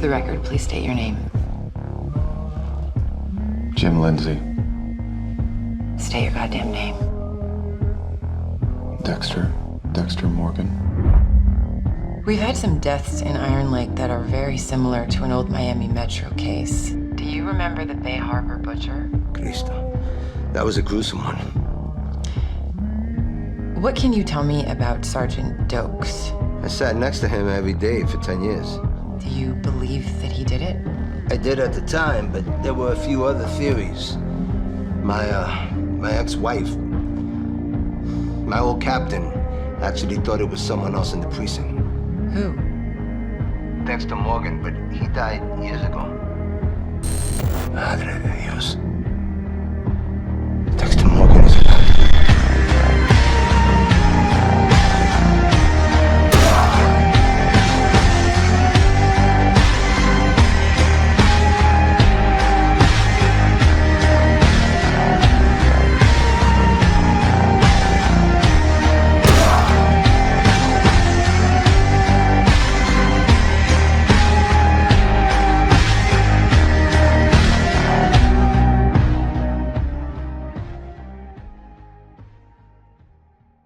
the record, please state your name. Jim Lindsay. State your goddamn name. Dexter Morgan. We've had some deaths in Iron Lake that are very similar to an old Miami Metro case. Do you remember the Bay Harbor butcher? Cristo. That was a gruesome one. What can you tell me about Sergeant Dokes? I sat next to him every day for 10 years. Do you believe that he did it? I did at the time, but there were a few other theories. My ex-wife, my old captain, actually thought it was someone else in the precinct. Who? Dexter Morgan, but he died years ago. Madre de Dios.